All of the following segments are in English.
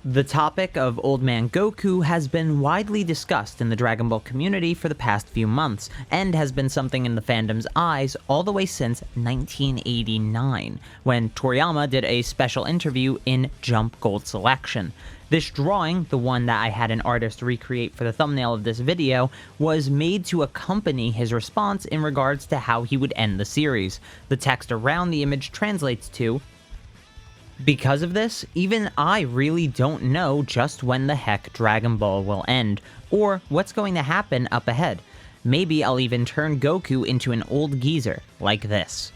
The topic of Old Man Goku has been widely discussed in the Dragon Ball community for the past few months, and has been something in the fandom's eyes all the way since 1989, when Toriyama did a special interview in Jump Gold Selection. This drawing, the one that I had an artist recreate for the thumbnail of this video, was made to accompany his response in regards to how he would end the series. The text around the image translates to, "Because of this, even I really don't know just when the heck Dragon Ball will end, or what's going to happen up ahead. Maybe I'll even turn Goku into an old geezer, like this."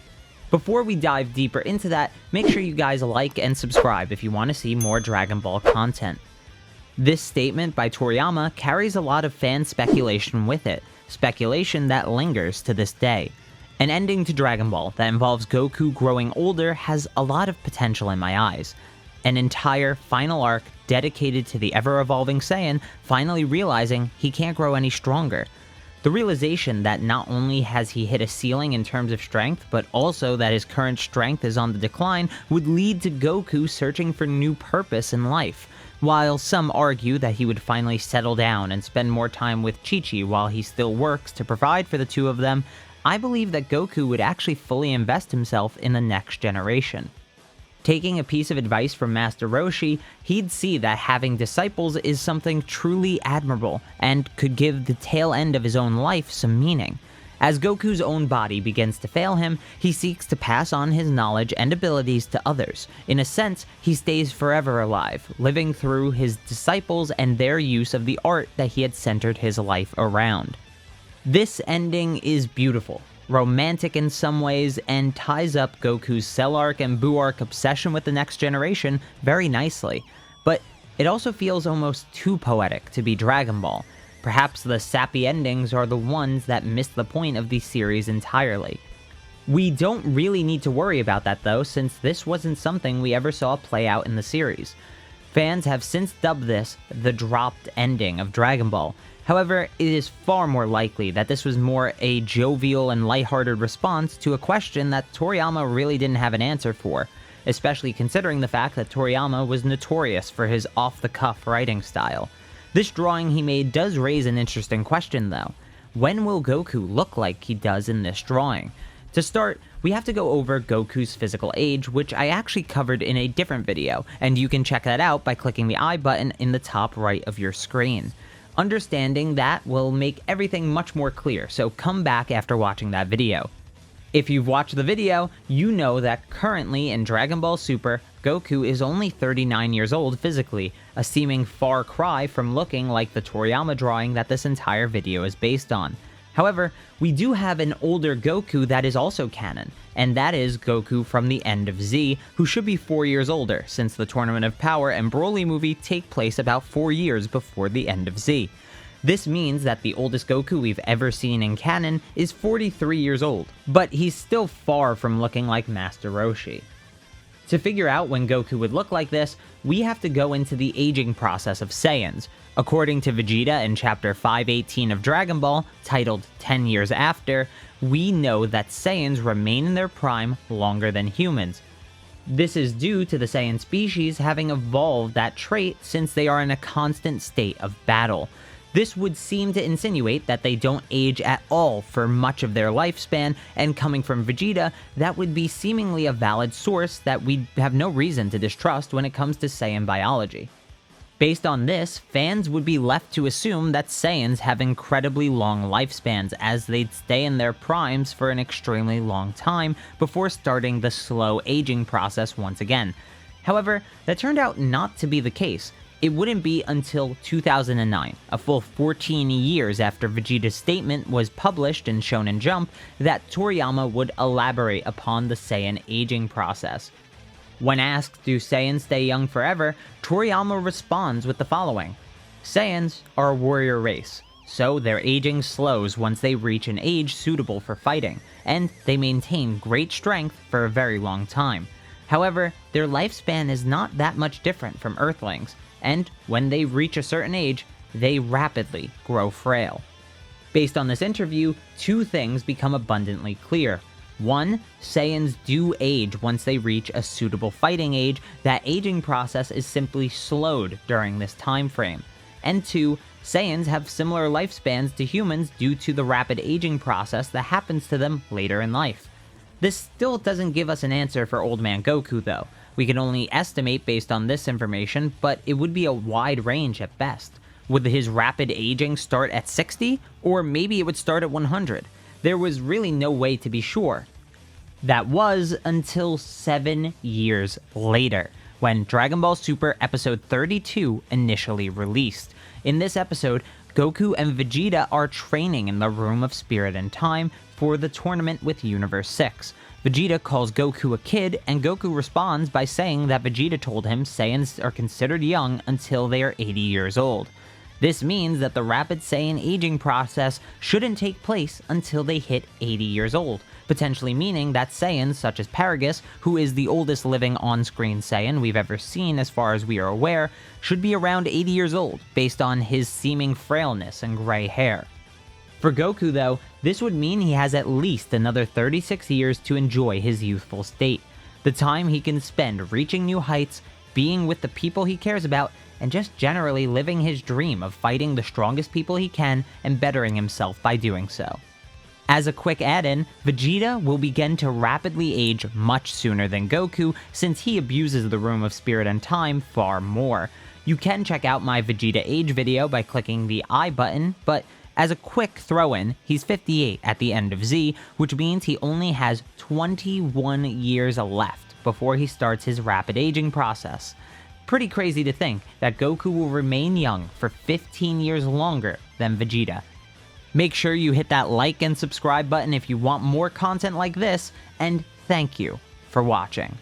Before we dive deeper into that, make sure you guys like and subscribe if you want to see more Dragon Ball content. This statement by Toriyama carries a lot of fan speculation with it, speculation that lingers to this day. An ending to Dragon Ball that involves Goku growing older has a lot of potential in my eyes. An entire final arc dedicated to the ever-evolving Saiyan finally realizing he can't grow any stronger. The realization that not only has he hit a ceiling in terms of strength, but also that his current strength is on the decline would lead to Goku searching for new purpose in life. While some argue that he would finally settle down and spend more time with Chi-Chi while he still works to provide for the two of them, I believe that Goku would actually fully invest himself in the next generation. Taking a piece of advice from Master Roshi, he'd see that having disciples is something truly admirable, and could give the tail end of his own life some meaning. As Goku's own body begins to fail him, he seeks to pass on his knowledge and abilities to others. In a sense, he stays forever alive, living through his disciples and their use of the art that he had centered his life around. This ending is beautiful, romantic in some ways, and ties up Goku's Cell Arc and Buu Arc obsession with the next generation very nicely, but it also feels almost too poetic to be Dragon Ball. Perhaps the sappy endings are the ones that miss the point of the series entirely. We don't really need to worry about that though, since this wasn't something we ever saw play out in the series. Fans have since dubbed this the dropped ending of Dragon Ball. However, it is far more likely that this was more a jovial and lighthearted response to a question that Toriyama really didn't have an answer for, especially considering the fact that Toriyama was notorious for his off-the-cuff writing style. This drawing he made does raise an interesting question though. When will Goku look like he does in this drawing? To start, we have to go over Goku's physical age, which I actually covered in a different video, and you can check that out by clicking the I button in the top right of your screen. Understanding that will make everything much more clear, so come back after watching that video. If you've watched the video, you know that currently in Dragon Ball Super, Goku is only 39 years old physically, a seeming far cry from looking like the Toriyama drawing that this entire video is based on. However, we do have an older Goku that is also canon, and that is Goku from the end of Z, who should be 4 years older, since the Tournament of Power and Broly movie take place about 4 years before the end of Z. This means that the oldest Goku we've ever seen in canon is 43 years old, but he's still far from looking like Master Roshi. To figure out when Goku would look like this, we have to go into the aging process of Saiyans. According to Vegeta in Chapter 518 of Dragon Ball, titled 10 Years After, we know that Saiyans remain in their prime longer than humans. This is due to the Saiyan species having evolved that trait since they are in a constant state of battle. This would seem to insinuate that they don't age at all for much of their lifespan, and coming from Vegeta, that would be seemingly a valid source that we have no reason to distrust when it comes to Saiyan biology. Based on this, fans would be left to assume that Saiyans have incredibly long lifespans, as they'd stay in their primes for an extremely long time before starting the slow aging process once again. However, that turned out not to be the case. It wouldn't be until 2009, a full 14 years after Vegeta's statement was published in Shonen Jump, that Toriyama would elaborate upon the Saiyan aging process. When asked, do Saiyans stay young forever, Toriyama responds with the following: "Saiyans are a warrior race, so their aging slows once they reach an age suitable for fighting, and they maintain great strength for a very long time. However, their lifespan is not that much different from Earthlings, and when they reach a certain age, they rapidly grow frail." Based on this interview, two things become abundantly clear. 1. Saiyans do age once they reach a suitable fighting age. That aging process is simply slowed during this time frame. And 2. Saiyans have similar lifespans to humans due to the rapid aging process that happens to them later in life. This still doesn't give us an answer for Old Man Goku though. We can only estimate based on this information, but it would be a wide range at best. Would his rapid aging start at 60? Or maybe it would start at 100? There was really no way to be sure. That was until 7 years later, when Dragon Ball Super Episode 32 initially released. In this episode, Goku and Vegeta are training in the Room of Spirit and Time for the tournament with Universe 6. Vegeta calls Goku a kid, and Goku responds by saying that Vegeta told him Saiyans are considered young until they are 80 years old. This means that the rapid Saiyan aging process shouldn't take place until they hit 80 years old, potentially meaning that Saiyans such as Paragus, who is the oldest living on-screen Saiyan we've ever seen as far as we are aware, should be around 80 years old based on his seeming frailness and gray hair. For Goku though, this would mean he has at least another 36 years to enjoy his youthful state, the time he can spend reaching new heights, being with the people he cares about, and just generally living his dream of fighting the strongest people he can and bettering himself by doing so. As a quick add-in, Vegeta will begin to rapidly age much sooner than Goku since he abuses the Room of Spirit and Time far more. You can check out my Vegeta age video by clicking the I button, but as a quick throw-in, he's 58 at the end of Z, which means he only has 21 years left before he starts his rapid aging process. Pretty crazy to think that Goku will remain young for 15 years longer than Vegeta. Make sure you hit that like and subscribe button if you want more content like this, and thank you for watching.